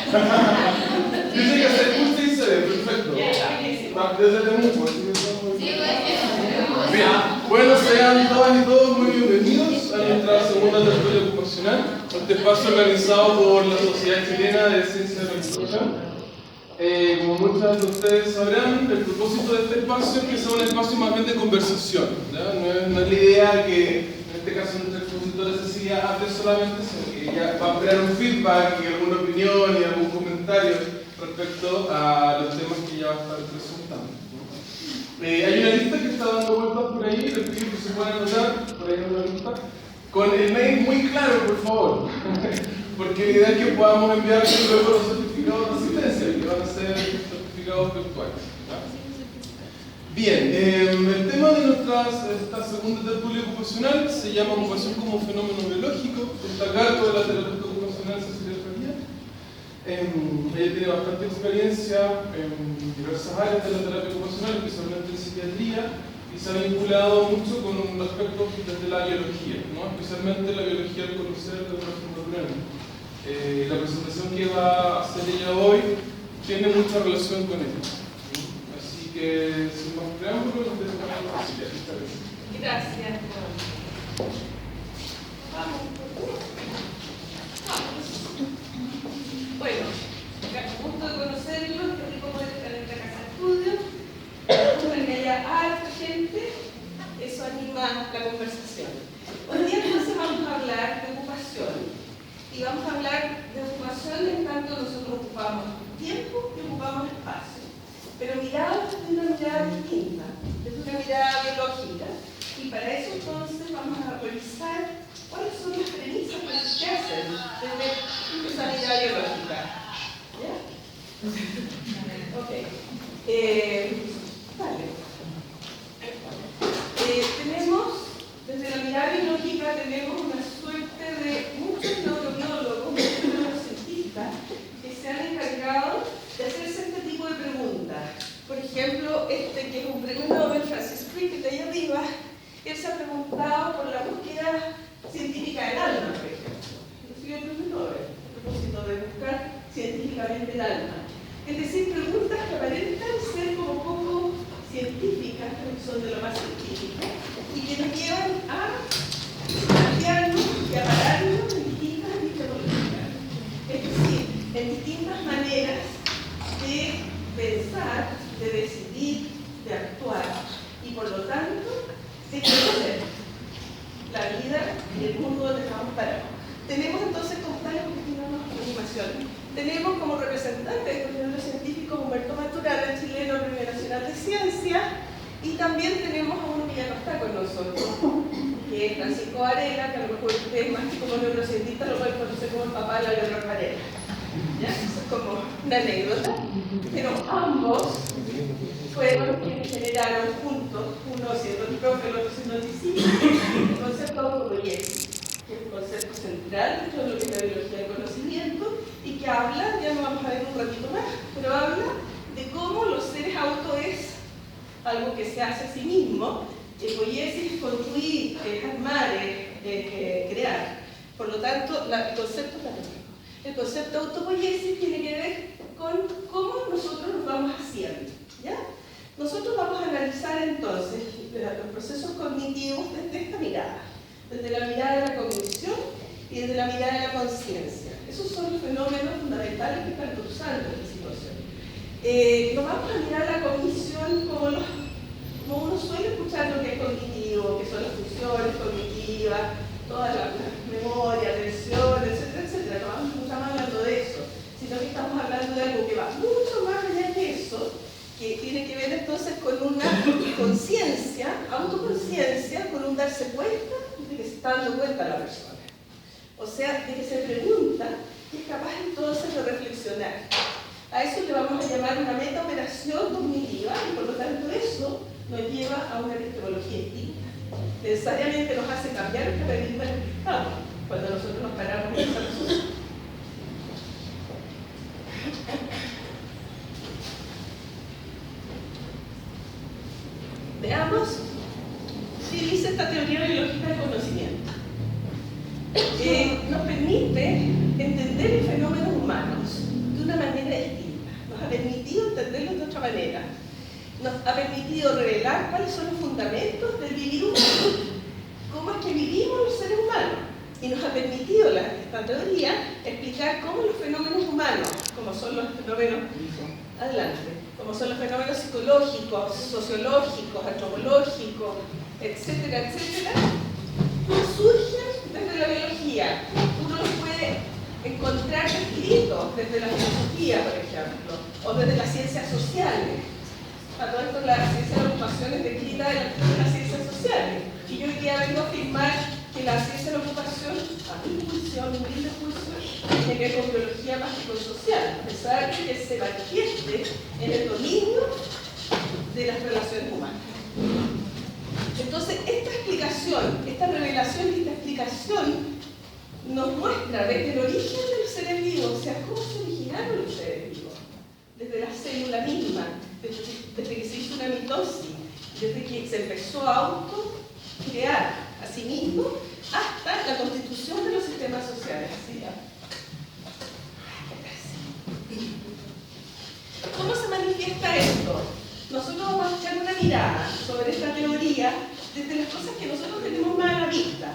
Dice que se escucha y se ve, perfecto. Desde Temuco, así que estamos muy bien. Bien, bueno, sean todas y todos muy bienvenidos a nuestra segunda tertulia ocupacional, este espacio organizado por la Sociedad Chilena de Ciencia de la Computación. Como muchos de ustedes sabrán, el propósito de este espacio es que sea un espacio más bien de conversación, ¿ya? No es la idea que, en este caso, nuestra expositora Cecilia hable solamente, sino que ella va a crear un feedback y alguna opinión y algún comentario respecto a los temas que ella va a estar presentando. Hay una lista que está dando vueltas por ahí, les pido que se puedan anotar, por ahí en una lista, con el mail muy claro, por favor, porque la idea es que podamos enviar luego los certificados de asistencia, que van a ser certificados virtuales. Bien, el tema de esta segunda tertulia ocupacional se llama Ocupación como fenómeno biológico, está a cargo de la terapeuta ocupacional Cecilia Faría. Ella tiene bastante experiencia en diversas áreas de la terapia ocupacional, especialmente en psiquiatría, y se ha vinculado mucho con un aspecto desde la biología, ¿no? Especialmente la biología del conocer de una forma plena. La presentación que va a hacer ella hoy tiene mucha relación con ello. Así que, sin más preámbulos, nos dejamos a la Cecilia. Gracias. Vamos. Bueno, gusto de conocerlos, qué rico poder estar en esta casa de estudio. Para que haya harta gente, eso anima la conversación. Hoy día entonces vamos a hablar de ocupación. Y vamos a hablar de ocupación en tanto nosotros ocupamos tiempo y ocupamos espacio. Pero mirados desde una mirada distinta, desde una mirada biológica. Y para eso entonces vamos a revisar cuáles son las premisas que se hacen desde esa mirada biológica. ¿Ya? Ok. Vale. Tenemos, desde la mirada biológica, tenemos una suerte de muchos neurobiólogos, muchos neurocientistas que se han encargado de hacerse este tipo de preguntas. Por ejemplo, que es un premio Nobel, Francis Crick, que está ahí arriba, él se ha preguntado por la búsqueda científica del alma, por ejemplo. Recibió el premio Nobel a propósito de buscar científicamente el alma. Es decir, preguntas que aparentan ser como poco científicas, que son de lo más científico, y que nos llevan a plantearnos y a pararnos en distintas epistemologías. Es decir, en distintas maneras de pensar, de decidir, de actuar, y por lo tanto, de conocer la vida y el mundo donde estamos parados. Tenemos entonces, como tal, animación. Tenemos como representante del coordinador científico Humberto Maturana, chileno, Premio Nacional de Ciencia, y también tenemos a uno que ya no está con nosotros, que es Francisco Varela, que a lo mejor ustedes más que como neurocientista lo pueden conocer como el papá de la Leonor Varela. ¿Ya? Eso es como una anécdota, pero ambos fueron quienes generaron juntos, uno siendo el profe, el otro siendo el discípulo, el concepto autopoiesis, que es un concepto central dentro de lo que es la biología del conocimiento y que habla, ya lo vamos a ver un ratito más, pero habla de cómo los seres auto es algo que se hace a sí mismo, poiesis es construir, es armar, es crear. Por lo tanto, el concepto autopoiesis tiene que ver con cómo nosotros nos vamos haciendo. ¿Ya? Nosotros vamos a analizar entonces los procesos cognitivos desde esta mirada, desde la mirada de la cognición y desde la mirada de la conciencia. Esos son los fenómenos fundamentales que están cruzando esta situación. Nos vamos a mirar la cognición como uno suele escuchar lo que es cognitivo, que son las funciones cognitivas, todas las memorias, atención, etcétera, etcétera. No estamos hablando de eso, sino que estamos hablando de algo que va mucho más allá que eso, que tiene que ver entonces con una conciencia, autoconciencia, con un darse cuenta de que se está dando cuenta la persona. O sea, de que se pregunta y es capaz entonces de reflexionar. A eso le vamos a llamar una metaoperación cognitiva y por lo tanto eso nos lleva a una epistemología distinta. Necesariamente nos hace cambiar el paradigma en el que estamos cuando nosotros nos paramos en esa cosa. Veamos qué dice esta teoría biológica del conocimiento. Nos permite entender los fenómenos humanos de otra manera. Nos ha permitido revelar cuáles son los fundamentos del vivir humano, cómo es que vivimos los seres humanos, y nos ha permitido esta teoría explicar cómo los fenómenos humanos, como son los fenómenos, como son los fenómenos psicológicos, sociológicos, antropológicos, etcétera, etcétera, surgen desde la biología. Uno los puede encontrar escritos desde la filosofía, por ejemplo, o desde las ciencias sociales. A todo esto, la ciencia de la ocupación es descrita de las ciencias sociales. Y yo hoy día vengo a afirmar que la ciencia de la ocupación, a mi juicio, a mi humilde juicio, tiene que ver con biología más que con social, a pesar de que se manifieste en el dominio de las relaciones humanas. Entonces, esta explicación, esta revelación y esta explicación nos muestra desde el origen de los seres vivos, o sea, cómo se originaron los seres vivos, desde la célula misma, desde que se hizo una mitosis, desde que se empezó a autocrear a sí mismo, hasta la constitución de los sistemas sociales. ¿Sí? ¿Cómo se manifiesta esto? Nosotros vamos a echar una mirada sobre esta teoría desde las cosas que nosotros tenemos más a la vista,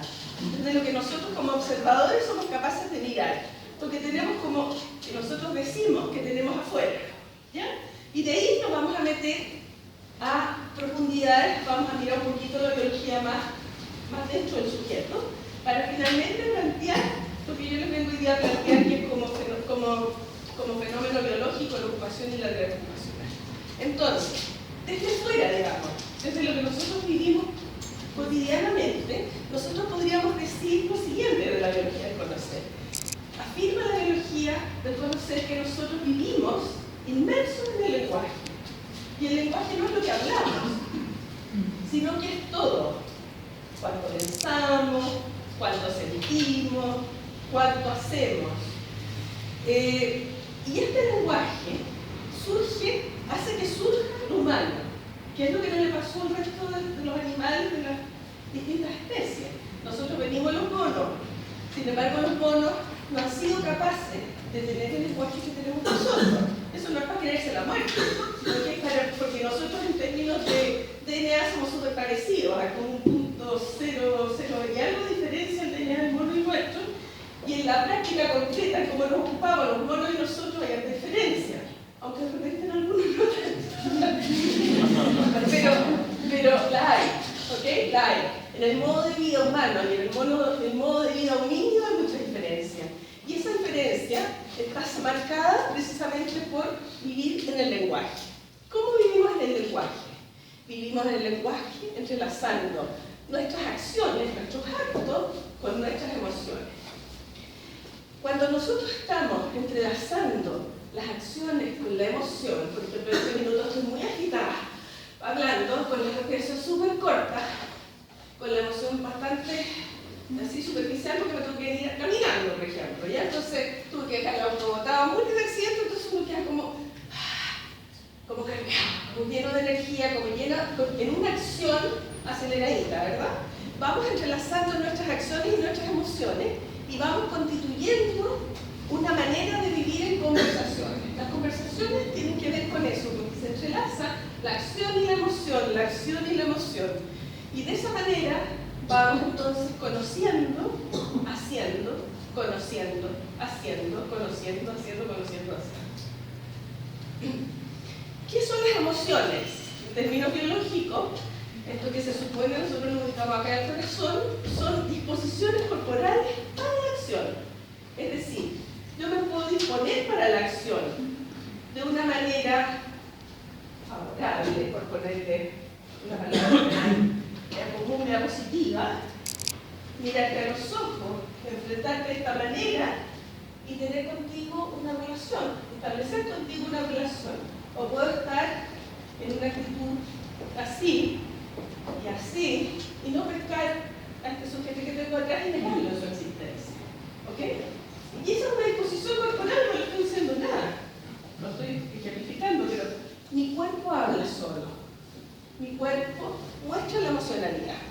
desde lo que nosotros como observadores somos capaces de mirar, lo que tenemos como, que nosotros decimos que tenemos afuera, ¿ya? Y de ahí nos vamos a meter a profundidades, vamos a mirar un poquito la biología más dentro del sujeto, para finalmente plantear lo que yo les vengo hoy día a plantear, que es como fenómeno biológico, la ocupación y la realidad ocupacional. Entonces, desde fuera, digamos, desde lo que nosotros vivimos cotidianamente, nosotros podríamos decir lo siguiente de la biología del conocer. Afirma la biología del conocer que nosotros vivimos inmersos en el lenguaje. Y el lenguaje no es lo que hablamos, sino que es todo. Cuánto pensamos, cuánto sentimos, cuánto hacemos. Y este lenguaje hace que surja lo humano, que es lo que no le pasó al resto de los animales de las distintas especies. Nosotros venimos los monos, sin embargo los monos no han sido capaces de tener el lenguaje que tenemos nosotros. Eso no es para creerse la muerte, sino que es porque nosotros en términos de DNA somos súper parecidos, hay como un punto 0,0 y algo de diferencia entre el DNA del mono y nuestro, y en la práctica concreta, como nos ocupamos los monos y nosotros, hay diferencia, aunque de repente en algunos no pero la hay, ¿ok? La hay. En el modo de vida humano y en el modo de vida homínido hay mucha diferencia. Y esa diferencia está marcada precisamente por vivir en el lenguaje. ¿Cómo vivimos en el lenguaje? Vivimos en el lenguaje entrelazando nuestras acciones, nuestros actos, con nuestras emociones. Cuando nosotros estamos entrelazando las acciones con la emoción, por ejemplo, en este minuto estoy muy agitada, hablando con la respiración súper corta, con la emoción bastante así superficial, porque me tuve que ir caminando, por ejemplo, ¿ya? Entonces tuve que dejar el auto botado, muchos accidentes, entonces uno queda como cargado, como lleno de energía, como en una acción aceleradita, ¿verdad? Vamos entrelazando nuestras acciones y nuestras emociones y vamos constituyendo una manera de vivir en conversaciones. Las conversaciones tienen que ver con eso, porque se entrelaza la acción y la emoción, la acción y la emoción. Y de esa manera vamos entonces conociendo, haciendo, conociendo, haciendo, conociendo, haciendo, conociendo, haciendo. ¿Qué son las emociones? En términos biológicos, esto que se supone nosotros lo ubicamos acá en el corazón, son disposiciones corporales para la acción. Es decir, yo me puedo disponer para la acción de una manera favorable, por ponerle una palabra común, una positiva, mirarte a los ojos, enfrentarte de esta manera y tener contigo una relación, establecer contigo una relación. O puedo estar en una actitud así y así y no pescar a este sujeto que tengo atrás y negarlo en su existencia. ¿Ok? Y esa es una disposición corporal, no le estoy diciendo nada. No estoy ejemplificando, pero mi cuerpo habla solo. Mi cuerpo muestra la emocionalidad.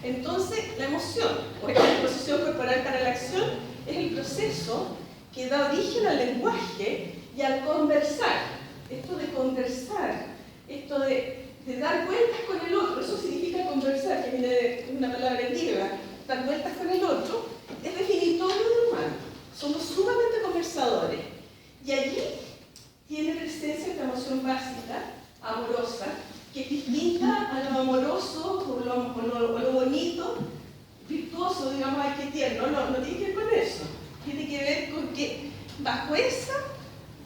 Entonces, la emoción, o esta disposición corporal para la acción, es el proceso que da origen al lenguaje y al conversar. esto de conversar, esto de dar vueltas con el otro, eso significa conversar, que viene de una palabra griega, dar vueltas con el otro, es definitorio del humano. Somos sumamente conversadores. Y allí tiene presencia esta emoción básica, amorosa, que es distinta a lo amoroso o lo bonito, virtuoso, digamos, ay, qué tierno. No tiene que ver con eso. Tiene que ver con que bajo esa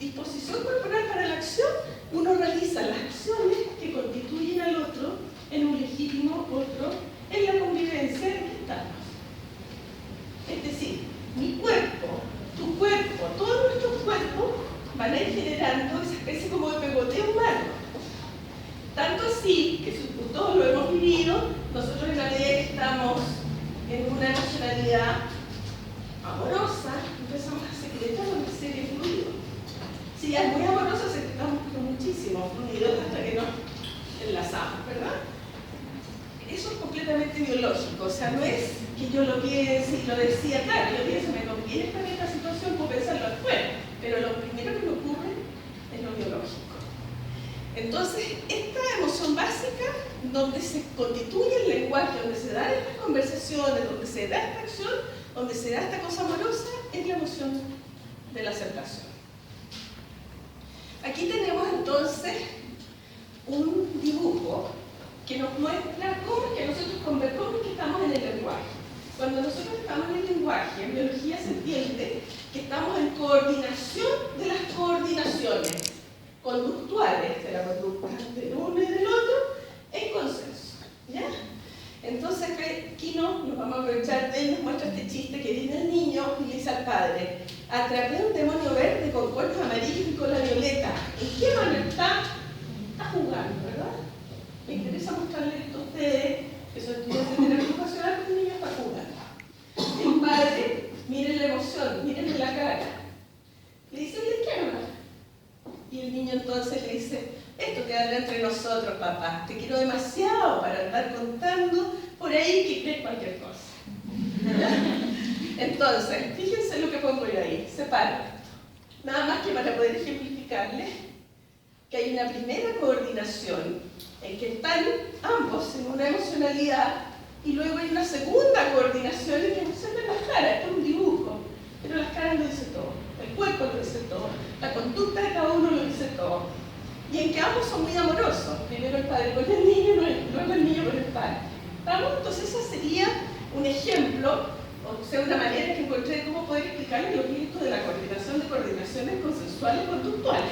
disposición corporal para la acción, uno realiza las acciones que constituyen al otro en un legítimo otro en la convivencia en que estamos. Es decir, mi cuerpo, tu cuerpo, todos nuestros cuerpos van a ir generando esa especie como de pegoteo humano. Tanto así que todos lo hemos vivido, nosotros en la medida que estamos en una emocionalidad amorosa, empezamos a secretar una serie de fluidos. Si ya es muy amorosa, secretamos muchísimos fluidos hasta que nos enlazamos, ¿verdad? Eso es completamente biológico, o sea, no es que yo lo piense y lo decía, claro, yo pienso, me conviene estar en esta situación, puedo pensarlo afuera, pero lo primero que me ocurre es lo biológico. Entonces, esta emoción básica, donde se constituye el lenguaje, donde se dan estas conversaciones, donde se da esta acción, donde se da esta cosa amorosa, es la emoción de la aceptación. Aquí tenemos entonces un dibujo que nos muestra cómo es que nosotros cómo es que estamos en el lenguaje. Cuando nosotros estamos en el lenguaje, en biología se entiende que estamos en coordinación de las coordinaciones conductuales de la conducta del uno y del otro en consenso. ¿Ya? Entonces aquí nos vamos a aprovechar, él nos muestra este chiste que viene el niño y le dice al padre: atrapé a un demonio verde con cuernos amarillos y cola violeta. ¿En qué mano está? Está jugando, ¿verdad? Me interesa mostrarles esto a ustedes, que son estudiantes de terapia ocupacional, que el niño está jugando. El padre, miren la emoción, miren la cara. Le dice: ¿de qué habla? Y el niño entonces le dice: esto quedará entre nosotros, papá. Te quiero demasiado para andar contando por ahí que crees cualquier cosa. Entonces, fíjense lo que pongo yo ahí. Separo esto. Nada más que para poder ejemplificarles que hay una primera coordinación en que están ambos en una emocionalidad y luego hay una segunda coordinación en que observan las caras. Esto es un dibujo, pero las caras lo dicen todo. El cuerpo lo dice todo. La conducta de cada uno lo dice todo. Y en que ambos son muy amorosos. Primero el padre con el niño, luego el niño con el padre. ¿Vamos? Entonces ese sería un ejemplo, o sea, una manera que encontré de cómo poder explicarles lo que es esto de la coordinación de coordinaciones consensuales conductuales.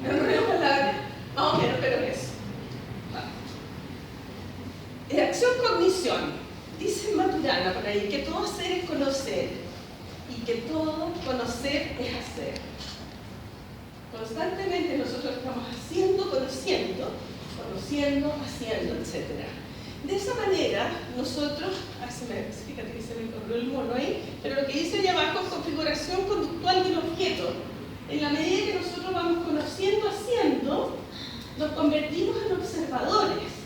Me enrollo palabras, más o menos, pero eso. Acción-cognición. Dice Maturana por ahí que todo hacer es conocer y que todo conocer es hacer. Constantemente nosotros estamos haciendo, conociendo, haciendo, etc. De esa manera, nosotros, fíjate que se me corrió el mono ahí, pero lo que dice allá abajo es configuración conductual del objeto. En la medida que nosotros vamos conociendo, haciendo, nos convertimos en observadores.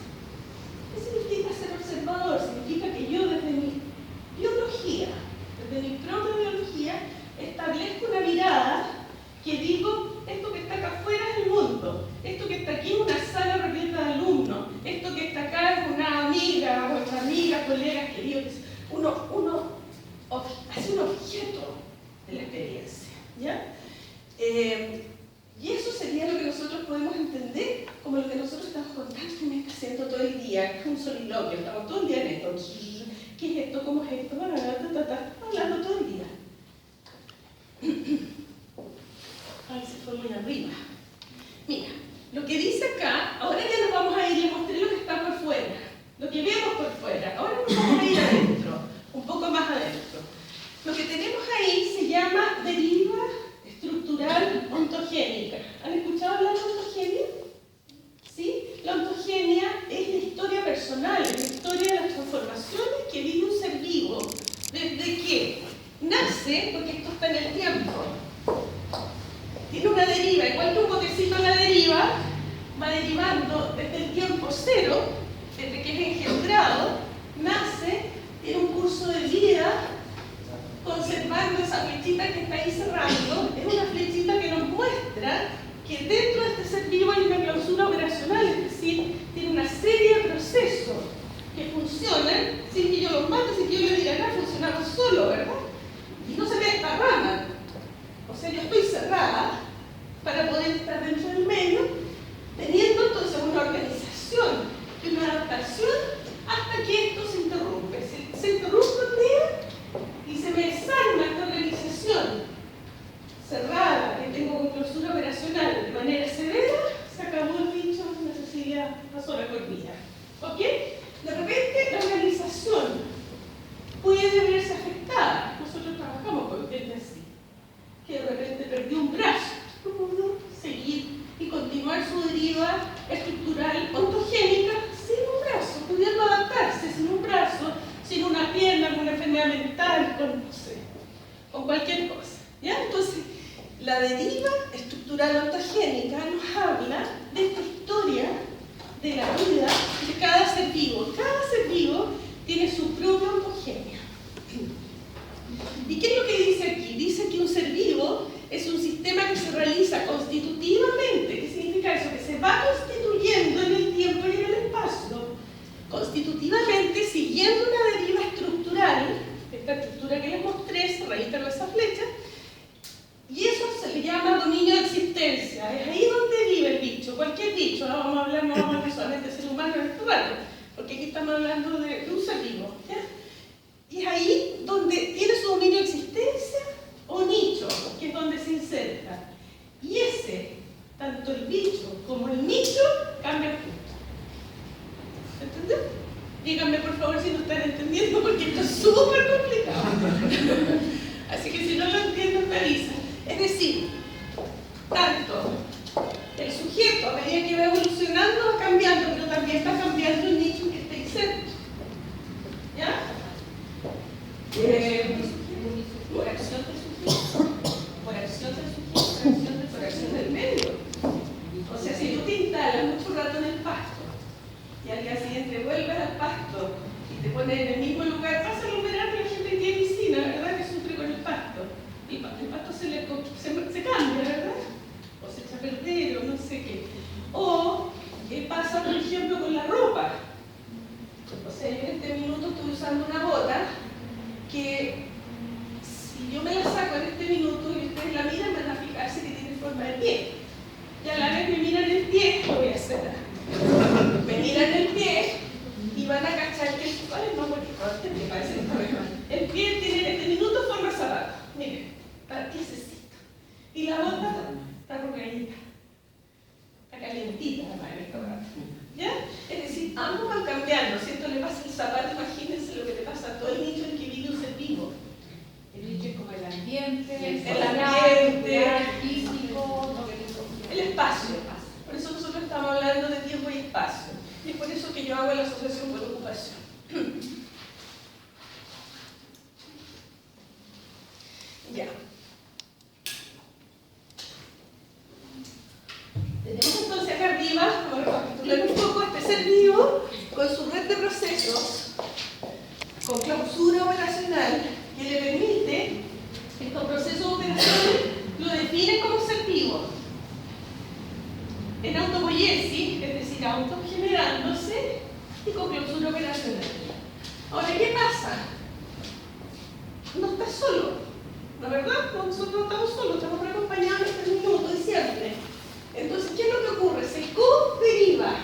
¿Qué significa ser observador? Significa que yo desde mi biología, desde mi propia biología, establezco una mirada que digo: esto que está acá afuera es el mundo, esto que está aquí es una sala repleta de alumnos, esto que está acá es una amiga, otra amiga, colegas queridos. Uno hace un objeto de la experiencia, ¿ya? Y eso sería lo que nosotros podemos entender como lo que nosotros estamos constantemente haciendo todo el día. Es un soliloquio, estamos todo el día en esto. ¿Qué es esto? ¿Cómo es esto? Hablando todo el día. Ay, se fue muy arriba. Mira, lo que dice acá, ahora ya nos vamos a ir, les mostré lo que está por fuera, lo que vemos por fuera. Ahora nos vamos a ir adentro, un poco más adentro. Lo que tenemos ahí se llama deriva estructural ontogénica. ¿Han escuchado hablar de ontogenia? ¿Sí? La ontogenia es la historia personal, es la historia de las transformaciones que vive un ser vivo desde que nace, porque esto está en el tiempo. Tiene una deriva, igual que un botecito en la deriva, va derivando desde el tiempo cero, desde que es engendrado, nace, tiene un curso de vida, conservando esa flechita que está ahí cerrando. Es una flechita que nos muestra que dentro de perdió un brazo, no pudo seguir y continuar su deriva estructural ontogénica sin un brazo, pudiendo adaptarse sin un brazo, sin una pierna, alguna enfermedad mental, con, no sé, con cualquier cosa. ¿Ya? Entonces, la deriva estructural ontogénica nos habla de esta historia de la vida de cada ser vivo. Cada ser vivo tiene su propia ontogenia. ¿Y qué es lo que dice aquí? Dice que un ser vivo es un sistema que se realiza constitutivamente. ¿Qué significa eso? Que se va constituyendo en el tiempo y en el espacio. Constitutivamente, siguiendo una deriva estructural, esta estructura que les mostré, se registra con esa flecha, y eso se le llama dominio de existencia. Es ahí donde vive el bicho, cualquier bicho. No vamos a hablar solamente de ser humano en este rato, porque aquí estamos hablando de un ser vivo. ¿Ya? Y es ahí donde tiene su dominio de existencia o nicho, que es donde se inserta. Y ese, tanto el bicho como el nicho, cambian juntos. ¿Entendió? Díganme por favor si no están entendiendo, porque esto es súper complicado. Así que si no lo entienden, me avisan. Es decir, tanto el sujeto, a medida que va evolucionando, va cambiando, pero también va cambiando el nicho en que está inserto. ¿Ya? Por acción del sujeto, por acción del sujeto, por acción del medio. O sea, si tú te instalas mucho rato en el pasto y al día siguiente vuelves al pasto y te pones en el mismo lugar, pasa los veranos y la gente que tiene piscina, ¿verdad? Que sufre con el pasto. Y el pasto se cambia, ¿verdad? O se echa a perder, o no sé qué. O pasa, por ejemplo, con la ropa. O sea, yo en este minuto estoy usando una bota que si yo me la saco en este minuto y ustedes la miran, van a fijarse que tiene forma de pie. Y a la vez me miran el pie, lo voy a hacer. Me miran el pie y van a cachar que el pie tiene en este minuto forma de zapato. Miren, está tiesecito. Y la bota está arrugadita. Está calientita, además, en esta bota. ¿Ya? Es decir, ambos van cambiando. Si esto le pasa al zapato, imagínense lo que le pasa a todo el nicho en que vive un ser vivo. El nicho es como el ambiente, el físico, el espacio. Por eso nosotros estamos hablando de tiempo y espacio. Y es por eso que yo hago la asociación por ocupación. Ya. Tenemos entonces acá arriba, vamos a recapitular un poco, este ser vivo con su red de procesos, con clausura operacional, que le permite, estos procesos operacionales lo definen como ser vivo. En autopoiesis, es decir, autogenerándose y con clausura operacional. Ahora, ¿qué pasa? No estás solo, ¿la verdad? Nosotros no estamos solos, estamos acompañados en este minuto y siempre. Entonces, ¿qué es lo que ocurre? Se coderiva.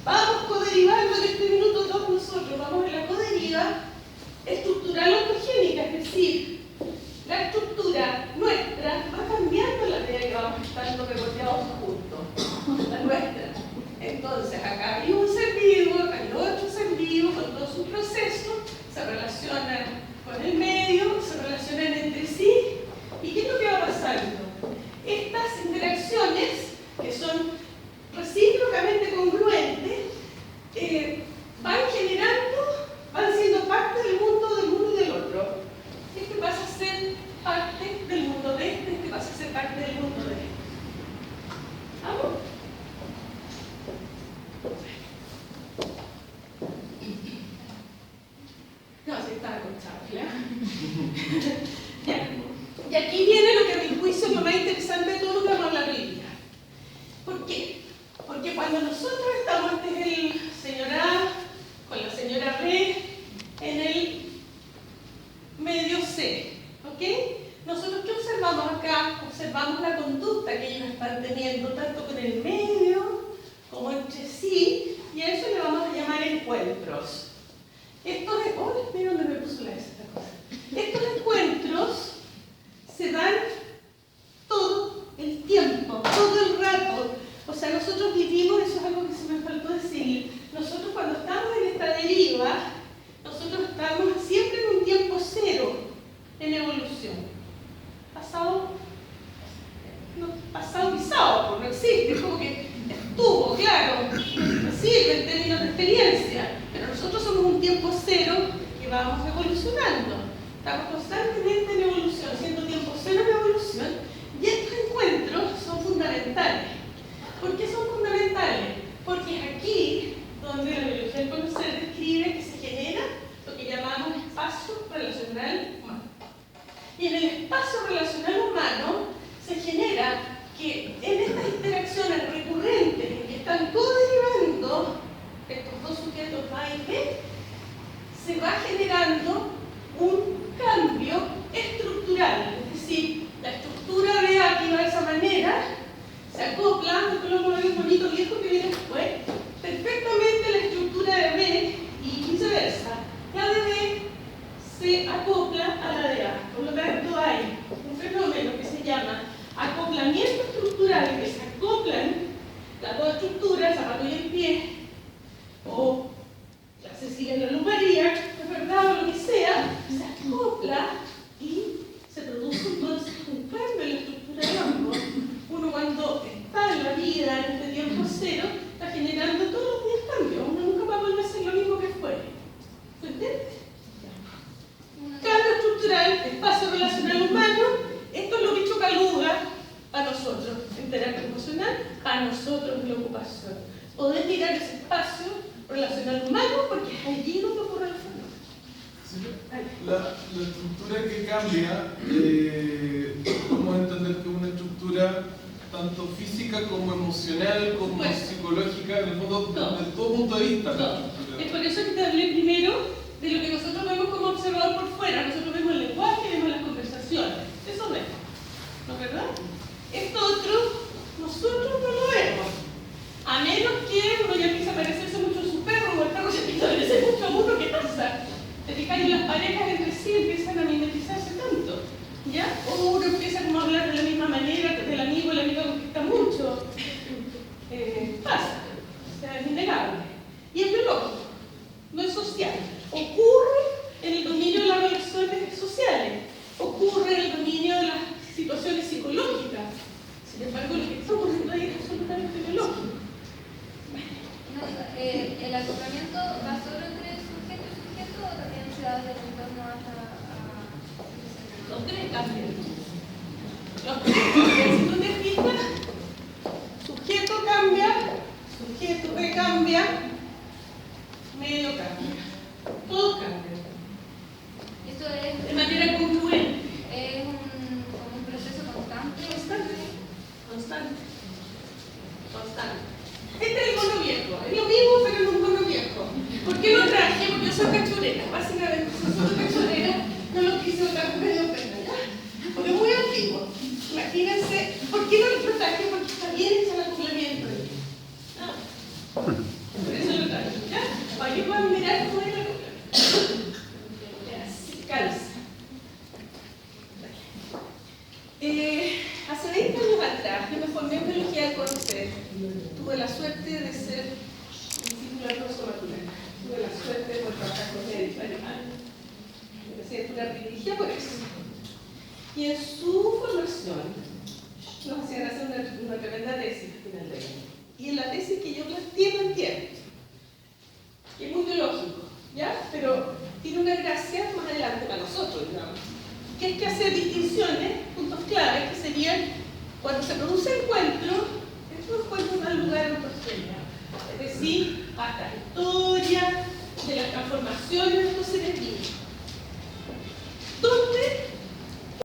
Vamos coderivando en este minuto todos nosotros, vamos en la coderiva estructural ontogénica, es decir, la estructura nuestra va cambiando a la medida que vamos estando recortados juntos, la nuestra. Entonces, acá hay un ser vivo, acá hay otro ser vivo, con todos sus procesos, se relacionan con el medio, se relacionan entre sí. ¿Y qué es lo que va pasando? Estas interacciones, que son recíprocamente congruentes, van generando, van siendo parte del mundo y del otro. Este pasa a ser parte del mundo de este pasa a ser parte del mundo de este. ¿Vamos? No, si está conchado, ya. Y aquí viene lo que a mi juicio es lo más interesante de todo lo que vamos a hablar hoy día. ¿Por qué? Porque cuando nosotros estamos ante el señor A con la señora B en el medio C, ¿ok? Nosotros, ¿qué observamos acá? Observamos la conducta que ellos están teniendo tanto con el medio como entre sí, y a eso le vamos a llamar encuentros. Estos encuentros se dan todo el tiempo, todo el rato. O sea, nosotros vivimos, eso es algo que se me faltó decir, nosotros cuando estamos en esta deriva, nosotros estamos siempre en un tiempo cero en evolución. existe, es como que estuvo, claro, no sirve en términos de experiencia, pero nosotros somos un tiempo cero que vamos evolucionando. Estamos constantemente en evolución, siendo tiempo cero en evolución, y estos encuentros son fundamentales. ¿Por qué son fundamentales? Porque es aquí donde la biología del conocer describe que se genera lo que llamamos espacio relacional humano. Y en el espacio relacional humano se genera que en estas interacciones recurrentes en que están coderivando estos dos sujetos A y B, se va generando un cambio estructural, es decir, la estructura de A que iba de esa manera se acopla, esto lo vamos a ver un bonito viejo que viene después, perfectamente la estructura de B y viceversa. La de B se acopla a la de A, por lo tanto hay un fenómeno que se llama acoplamiento estructural, que se acoplan las dos estructuras, zapato y el pie, o la Cecilia en la lumaría, es verdad, o lo que sea, se acopla y se produce entonces un cambio en la estructura de ambos. Uno cuando está en la vida, en este tiempo cero, está generando todos los días cambios. Uno nunca va a volver a ser lo mismo que fue. ¿Se entiende? Cambio estructural, espacio relacional humano, esto es lo que chocaluga para nosotros en terapia emocional, para nosotros en la ocupación. Poder mirar ese espacio relacional humano porque es allí donde ocurre el fenómeno. La estructura que cambia, podemos entender que es una estructura tanto física como emocional, como psicológica, en el fondo, desde todo punto de vista. Es por eso que te hablé primero de lo que nosotros vemos como observador por fuera. Nosotros vemos el lenguaje, vemos las conversaciones. Eso vemos. ¿No es verdad? Esto otro, nosotros no lo vemos. A menos que uno ya empieza a parecerse mucho a su perro, o el perro se empieza a parecer mucho a uno, ¿qué pasa? Te fijas en las parejas entre sí empiezan a mimetizarse tanto, ¿ya? O uno empieza como a hablar de la misma manera del amigo, el amigo conquista mucho. Pasa, o sea, es innegable. Y es biológico, no es social. Ocurre en el dominio de las relaciones sociales, ocurre en el dominio de las situaciones psicológicas. Sin embargo, lo que está ocurriendo ahí es absolutamente biológico. ¿El acoplamiento va solo entre sujeto y sujeto o también se da desde el entorno hasta Los tres cambian. Los tres cambian. Si tú te fijas, sujeto cambia, sujeto recambia, medio cambia. Todos cambian. Esto es De manera congruente. es como un proceso constante. Constante. Este es el mono viejo. Es lo mismo, pero en un mono viejo. ¿Por qué lo traje? Porque yo soy cachurera. Básicamente, si soy cachurera, no lo quise otra medio pena, ¿ya? Porque es muy antiguo. Imagínense, ¿por qué no lo traje? Porque está bien hecho el acoplamiento. Por eso lo traje, ¿ya? Para que puedan mirar cómo es el acoplamiento. Calza. Hace 20 años atrás, yo me formé en biología del conocer. Tuve la suerte de ser discípula de profesor Maturana. Tuve la suerte de poder trabajar con médicos alemanes. Me decía una privilegia por eso. Y en su formación nos hacían hacer una tremenda tesis al final de año. Y en la tesis que yo planteé, que es muy biológico, ¿ya? Pero tiene una gracia más adelante para nosotros, digamos. Que es que hace distinciones, puntos claves, que serían cuando se produce encuentro, estos encuentros dan lugar a una prosperidad. Es decir, hasta la historia de las transformaciones de estos seres vivos.